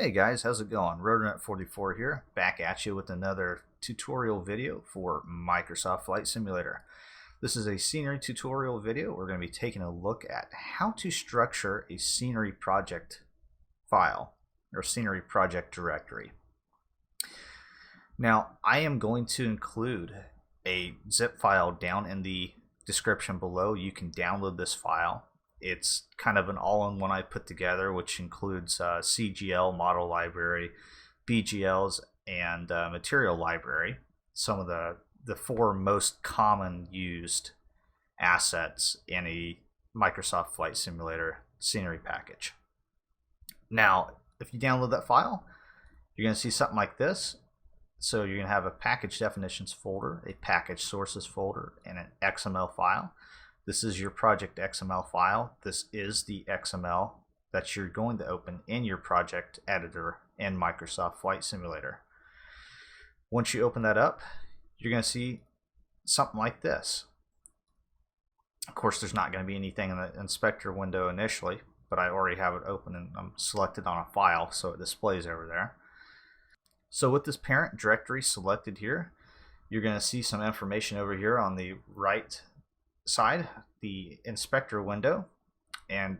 Hey guys, how's it going? Rodent44 here, back at you with another tutorial video for Microsoft Flight Simulator. This is a scenery tutorial video. We're going to be taking a look at how to structure a scenery project file or scenery project directory. Now, I am going to include a zip file down in the description below. You can download this file. It's kind of an all-in-one I put together, which includes CGL, model library, BGLs, and material library. Some of the four most common used assets in a Microsoft Flight Simulator scenery package. Now, if you download that file, you're going to see something like this. So you're going to have a package definitions folder, a package sources folder, and an XML file. This is your project XML file. This is the XML that you're going to open in your project editor in Microsoft Flight Simulator. Once you open that up, you're going to see something like this. Of course, there's not going to be anything in the inspector window initially, but I already have it open and I'm selected on a file, so it displays over there. So with this parent directory selected here, you're going to see some information over here on the right side, the inspector window, and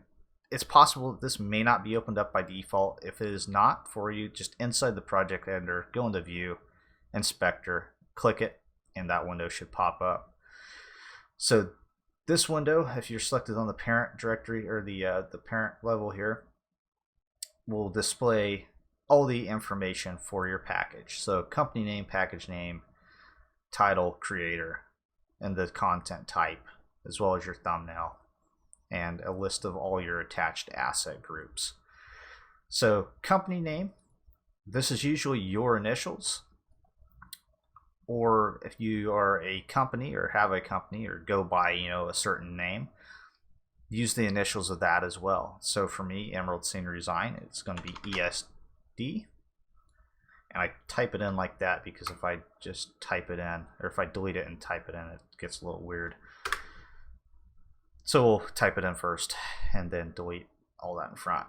it's possible that this may not be opened up by default. If it is not for you, just inside the project editor, go into view, inspector, click it, and that window should pop up. So this window, if you're selected on the parent directory or the parent level here, will display all the information for your package. So company name, package name, title, creator, and the content type, as well as your thumbnail, and a list of all your attached asset groups. So company name, this is usually your initials, or if you are a company or have a company or go by a certain name, use the initials of that as well. So for me, Emerald Scenery Design, it's going to be ESD, and I type it in like that because if I just type it in, or if I delete it and type it in, it gets a little weird. So we'll type it in first and then delete all that in front.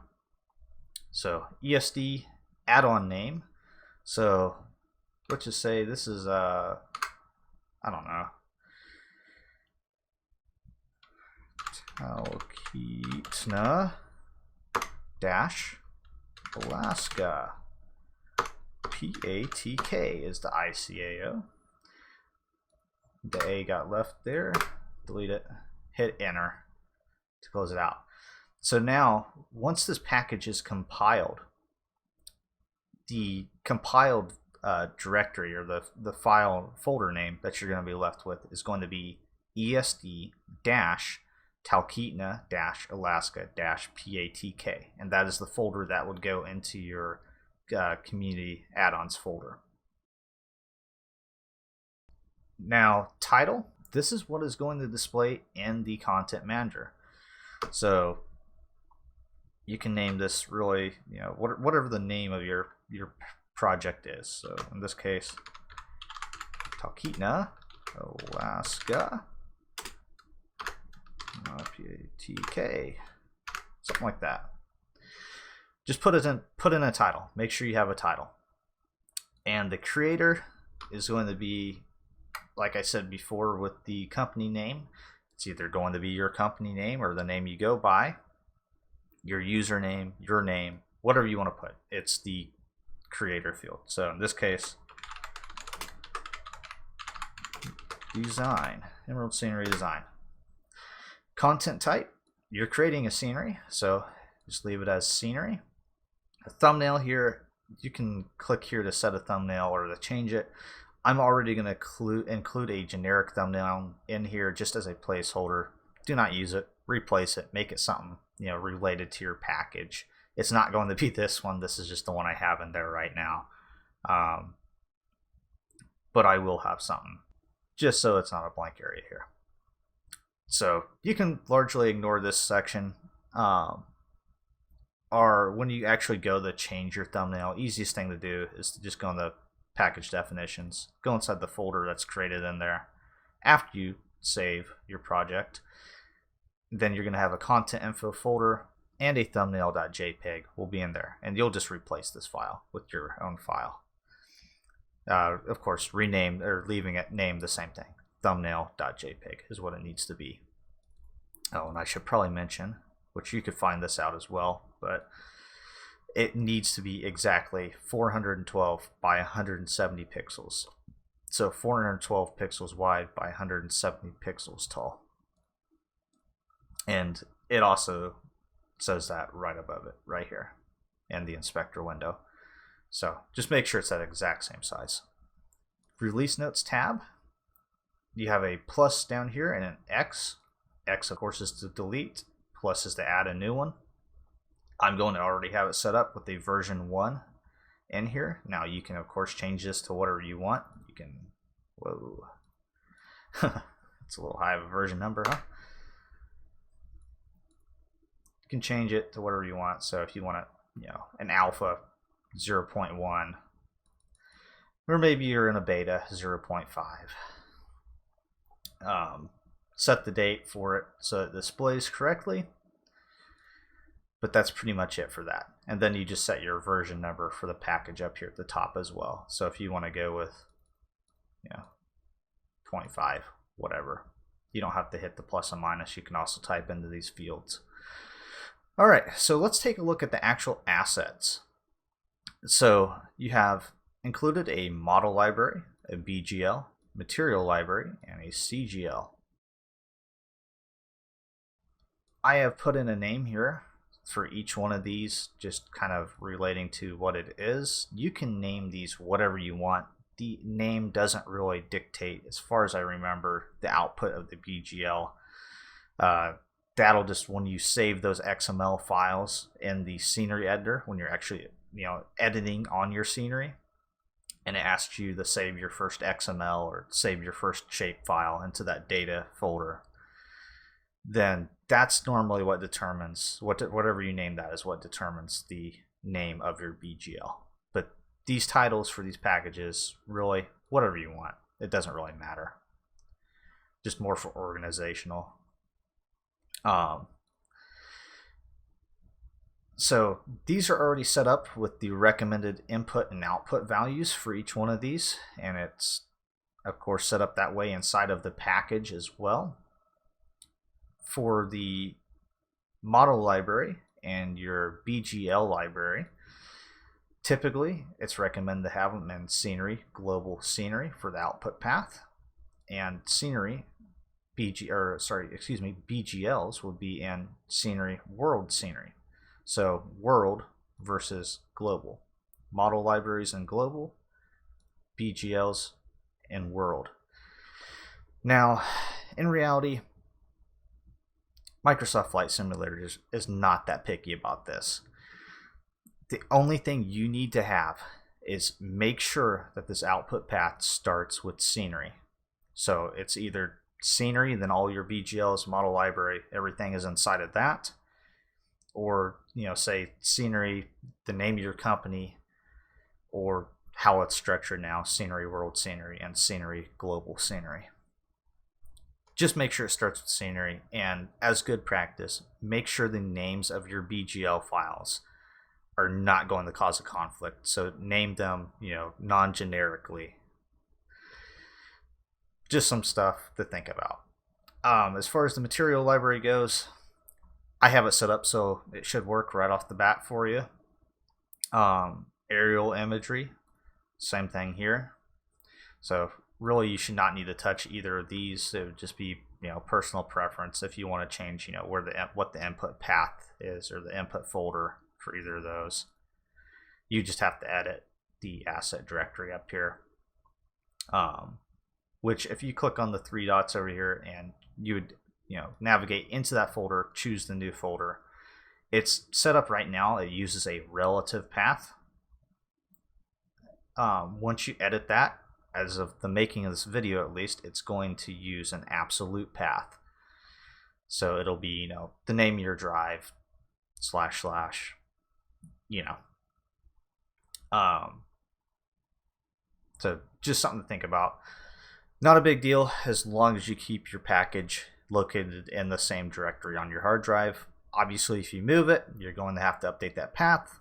So ESD add-on name. So let's just say this is I don't know, Talkeetna dash Alaska. PATK is the ICAO. The A got left there. Delete it. Hit enter to close it out. So now, once this package is compiled, the compiled directory or the file folder name that you're going to be left with is going to be ESD Talkeetna Alaska PATK, and that is the folder that would go into your community add-ons folder. Now, title, this is what is going to display in the content manager. So you can name this really, whatever the name of your project is. So in this case, Talkeetna Alaska PATK, something like that. Just put in a title. Make sure you have a title. And the creator is going to be, like I said before, with the company name. It's either going to be your company name or the name you go by, your username, your name, whatever you want to put. It's the creator field. So in this case, design, Emerald Scenery Design. Content type, you're creating a scenery, so just leave it as scenery. A thumbnail here, you can click here to set a thumbnail or to change it. I'm already going to include a generic thumbnail in here just as a placeholder. Do not use it. Replace it. Make it something related to your package. It's not going to be this one. This is just the one I have in there right now. But I will have something just so it's not a blank area here. So you can largely ignore this section. Or when you actually go to change your thumbnail, easiest thing to do is to just go in the package definitions, go inside the folder that's created in there after you save your project. Then you're going to have a content info folder, and a thumbnail.jpg will be in there, and you'll just replace this file with your own file. Of course, rename or leaving it named the same thing. Thumbnail.jpg is what it needs to be. Oh, and I should probably mention, which you could find this out as well, but it needs to be exactly 412 by 170 pixels. So 412 pixels wide by 170 pixels tall. And it also says that right above it, right here in the inspector window. So just make sure it's that exact same size. Release notes tab, you have a plus down here and an X. X, of course, is to delete. Plus is to add a new one. I'm going to already have it set up with a version 1 in here. Now you can, of course, change this to whatever you want. You can, whoa, it's a little high of a version number, huh? You can change it to whatever you want. So if you want it, an alpha 0.1, or maybe you're in a beta 0.5. Set the date for it so it displays correctly, but that's pretty much it for that. And then you just set your version number for the package up here at the top as well. So if you want to go with 25, whatever, you don't have to hit the plus and minus. You can also type into these fields. All right, so let's take a look at the actual assets. So you have included a model library, a BGL, material library, and a CGL. I have put in a name here for each one of these, just kind of relating to what it is. You can name these whatever you want. The name doesn't really dictate, as far as I remember, the output of the BGL. That'll just, when you save those XML files in the scenery editor, when you're actually editing on your scenery, and it asks you to save your first XML or save your first shape file into that data folder, then that's normally what determines, whatever you name that is what determines the name of your BGL. But these titles for these packages, really, whatever you want. It doesn't really matter. Just more for organizational. So these are already set up with the recommended input and output values for each one of these, and it's of course set up that way inside of the package as well. For the model library and your BGL library, typically it's recommended to have them in scenery, global scenery for the output path, and scenery BGLs will be in scenery, world scenery. So world versus global. Model libraries in global, BGLs in world. Now, in reality, Microsoft Flight Simulator is not that picky about this. The only thing you need to have is make sure that this output path starts with scenery. So it's either scenery, then all your BGLs, model library, everything is inside of that, or say scenery, the name of your company, or how it's structured now, scenery, world scenery, and scenery, global scenery. Just make sure it starts with scenery, and as good practice, make sure the names of your BGL files are not going to cause a conflict. So name them, non-generically. Just some stuff to think about. As far as the material library goes, I have it set up so it should work right off the bat for you. Aerial imagery, same thing here. So really you should not need to touch either of these. It would just be personal preference if you want to change what the input path is or the input folder for either of those. You just have to edit the asset directory up here, which if you click on the three dots over here and you would navigate into that folder, choose the new folder. It's set up right now, it uses a relative path. Once you edit that, as of the making of this video at least, it's going to use an absolute path. So it'll be the name of your drive / so just something to think about. Not a big deal as long as you keep your package located in the same directory on your hard drive. Obviously, if you move it, you're going to have to update that path.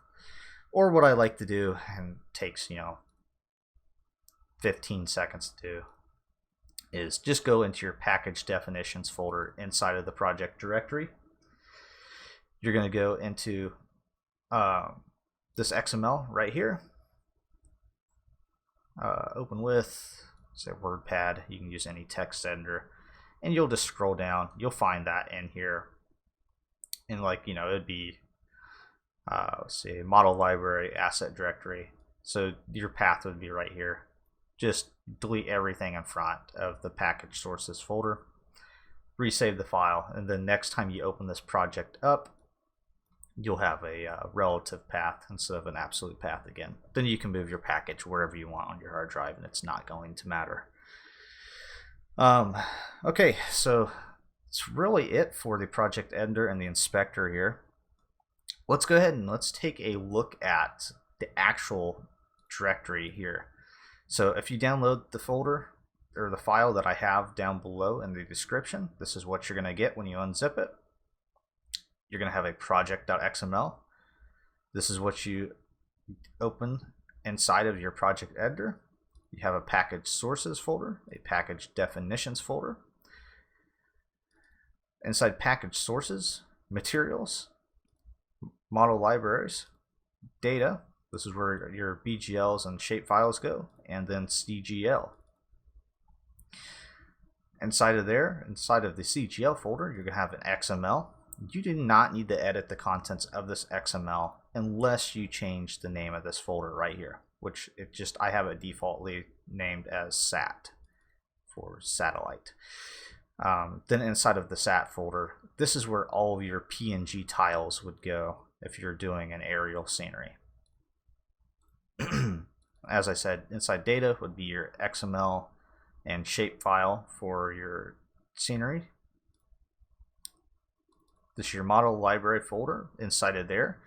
Or what I like to do, and takes 15 seconds to do, is just go into your package definitions folder inside of the project directory. You're going to go into this XML right here. Open with, say, WordPad. You can use any text editor, and you'll just scroll down. You'll find that in here. And it'd be let's see, model library, asset directory. So your path would be right here. Just delete everything in front of the package sources folder, resave the file, and then next time you open this project up, you'll have a relative path instead of an absolute path again. Then you can move your package wherever you want on your hard drive, and it's not going to matter. Okay, so that's really it for the project editor and the inspector here. Let's go ahead and let's take a look at the actual directory here. So if you download the folder or the file that I have down below in the description, this is what you're going to get when you unzip it. You're going to have a project.xml. This is what you open inside of your project editor. You have a package sources folder, a package definitions folder. Inside package sources, materials, model libraries, data. This is where your BGLs and shape files go, and then CGL. Inside of the CGL folder, you're going to have an XML. You do not need to edit the contents of this XML unless you change the name of this folder right here, which I have it defaultly named as SAT for satellite. Then inside of the SAT folder, this is where all of your PNG tiles would go if you're doing an aerial scenery. As I said, inside data would be your XML and shape file for your scenery. This is your model library folder. Inside of there,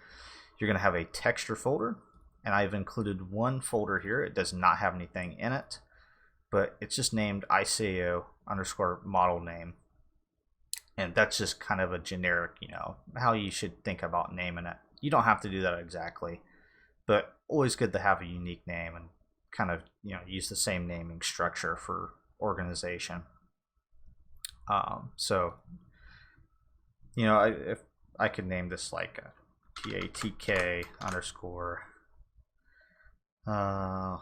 you're going to have a texture folder, and I've included one folder here. It does not have anything in it, but it's just named ICAO _ model name, and that's just kind of a generic, how you should think about naming it. You don't have to do that exactly, but always good to have a unique name and kind of use the same naming structure for organization. So if I could name this like a PATK _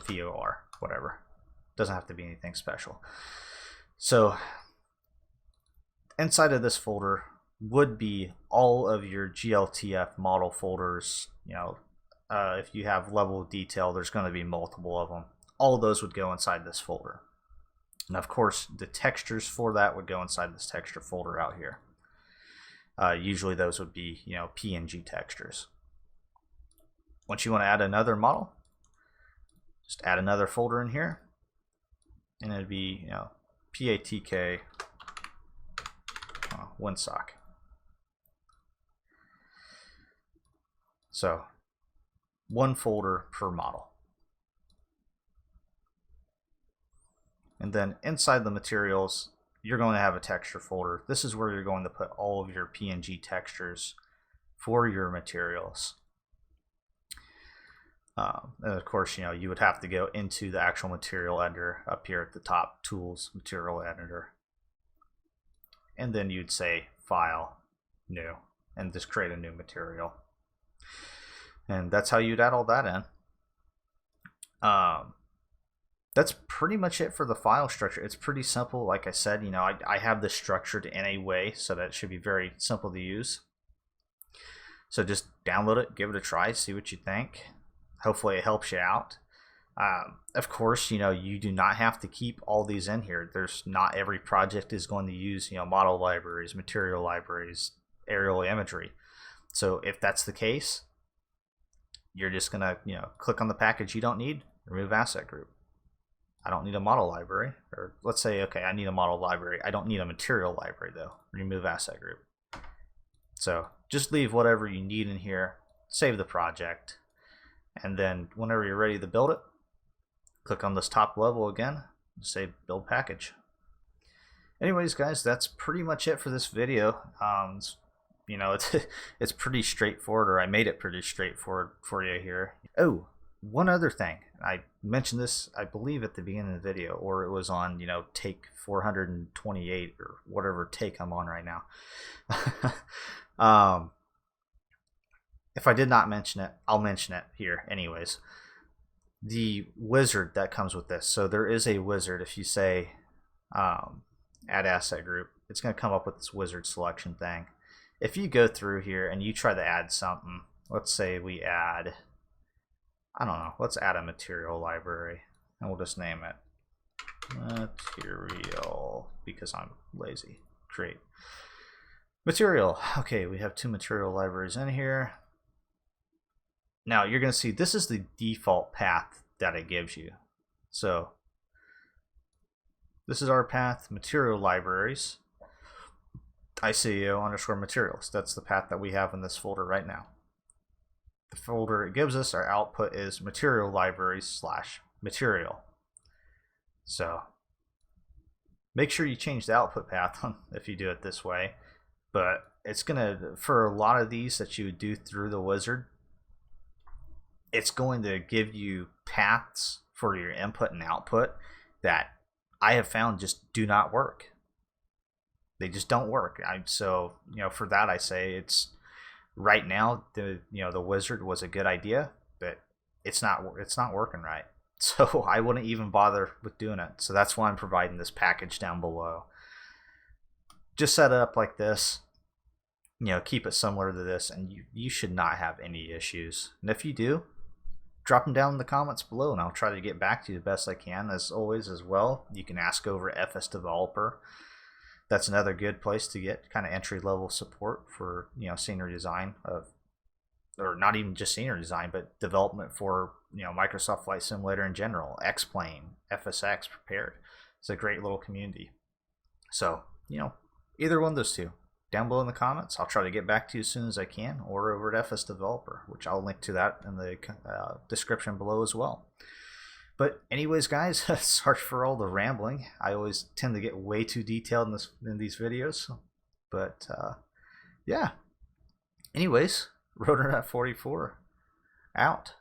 VOR, whatever. Doesn't have to be anything special. So inside of this folder would be all of your GLTF model folders. If you have level of detail, there's going to be multiple of them. All of those would go inside this folder. And of course, the textures for that would go inside this texture folder out here. Usually those would be, PNG textures. Once you want to add another model, just add another folder in here, and it'd be, PATK windsock. So one folder per model. And then inside the materials, you're going to have a texture folder. This is where you're going to put all of your PNG textures for your materials. And of course, you would have to go into the actual material editor up here at the top, Tools, Material Editor. And then you'd say File, New, and just create a new material. And that's how you'd add all that in. That's pretty much it for the file structure. It's pretty simple. Like I said, I have this structured in a way so that it should be very simple to use. So just download it, give it a try, see what you think. Hopefully it helps you out. Of course, you do not have to keep all these in here. Not every project is going to use, model libraries, material libraries, aerial imagery. So if that's the case, you're just going to, click on the package you don't need, remove asset group. I don't need a model library. Or let's say, okay, I need a model library. I don't need a material library though. Remove asset group. So just leave whatever you need in here, save the project, and then whenever you're ready to build it, click on this top level again, say build package. Anyways, guys, that's pretty much it for this video. You know, it's pretty straightforward, or I made it pretty straightforward for you here. Oh, one other thing. I mentioned this, I believe, at the beginning of the video, or it was on, take 428 or whatever take I'm on right now. If I did not mention it, I'll mention it here anyways. The wizard that comes with this. So there is a wizard. If you say add asset group, it's going to come up with this wizard selection thing. If you go through here and you try to add something, let's say we add, I don't know, let's add a material library, and we'll just name it material because I'm lazy. Create material. Okay, we have 2 material libraries in here. Now you're going to see this is the default path that it gives you. So this is our path, material libraries, ICO underscore materials. That's the path that we have in this folder right now. The folder it gives us, our output is material libraries / material. So make sure you change the output path if you do it this way. But it's gonna, for a lot of these that you would do through the wizard, it's going to give you paths for your input and output that I have found just do not work. They just don't work. So for that I say it's right now the wizard was a good idea, but it's not working right. So I wouldn't even bother with doing it. So that's why I'm providing this package down below. Just set it up like this. Keep it similar to this, and you should not have any issues. And if you do, drop them down in the comments below, and I'll try to get back to you the best I can. As always, as well, you can ask over FS Developer. That's another good place to get kind of entry-level support for scenery design or not even just scenery design, but development for Microsoft Flight Simulator in general, X-Plane, FSX, Prepared. It's a great little community. So either one of those two, down below in the comments. I'll try to get back to you as soon as I can, or over at FS Developer, which I'll link to that in the description below as well. But anyways, guys, sorry for all the rambling. I always tend to get way too detailed in these videos. But yeah. Anyways, RotorNet44 out.